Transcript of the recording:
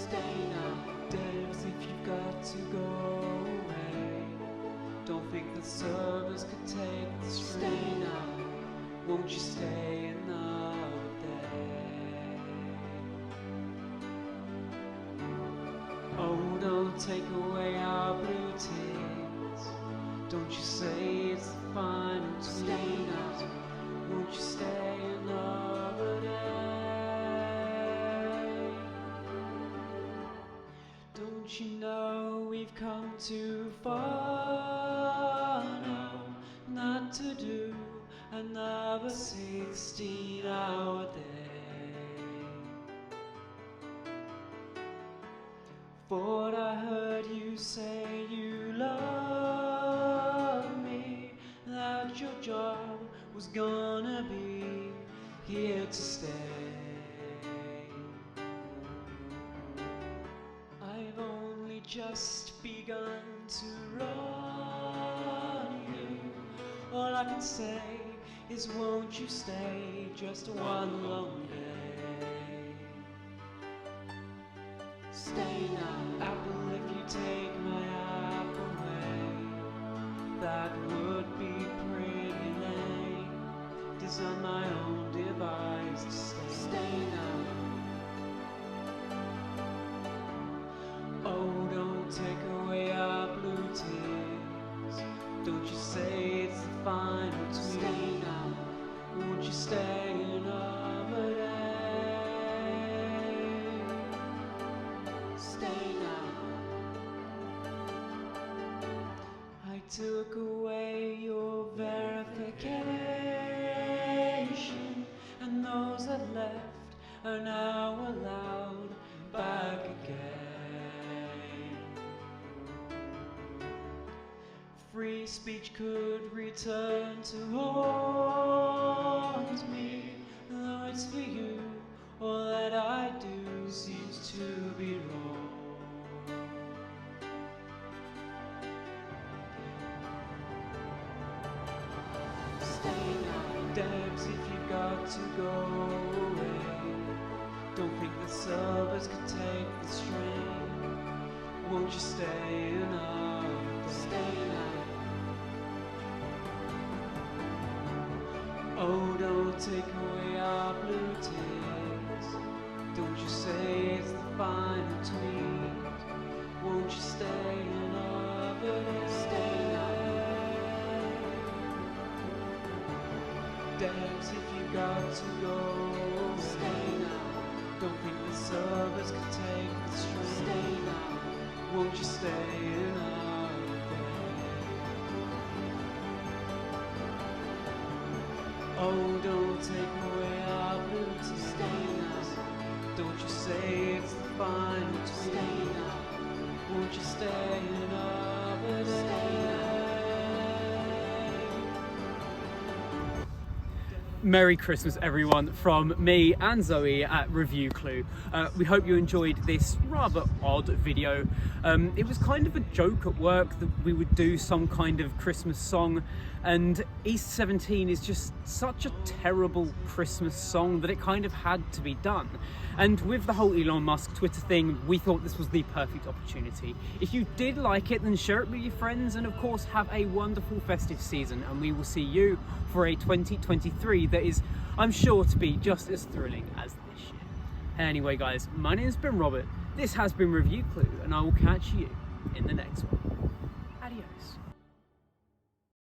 Stay now, devs, if you've got to go away. Don't think the servers could take the strain. Stay now, won't you stay another day? Oh, don't take away our blue tears. Don't you say it's the final tweet. Stay now, won't you stay another day? Don't you know we've come too far now not to do another 16-hour day? Thought I heard you say you love me, that your job was gonna be here to stay. I've only just begun to run you. All I can say is won't you stay just one long day? Stay now, Apple, if you take my app away, that would be pretty lame. Design my own device to stay. Stay now. Oh, don't take away our blue tears. Don't you say it's the final tweet. Stay now, won't you stay another day? Stay now. I took away your verification, and those that left are now allowed back again. Free speech could return to haunt me, though it's for you, all that I do seems to be wrong. Stay now, devs, if you've got to go away. Don't think the servers could take the strain. Won't you stay another day? Stay now. Oh, don't take away our blue tears. Don't you say it's the final tweet. Won't you stay another day? Stay now. Devs, if you got to go, stay now. Don't think the servers could take the strain. Stay now. Won't you stay another day? Oh, don't take away our blue tears. Stay now. Don't you say it's the final tweet. Stay now. Won't you stay another day? Merry Christmas everyone from me and Zoe at Reviewclu. We hope you enjoyed this rather odd video. It was kind of a joke at work that we would do some kind of Christmas song, and Elon17 is just such a terrible Christmas song that it kind of had to be done. And with the whole Elon Musk Twitter thing, we thought this was the perfect opportunity. If you did like it, then share it with your friends, and of course have a wonderful festive season, and we will see you for a 2023 that is, I'm sure, to be just as thrilling as this year. Anyway guys, my name's been Robert, this has been Reviewclu, and I will catch you in the next one. Adios.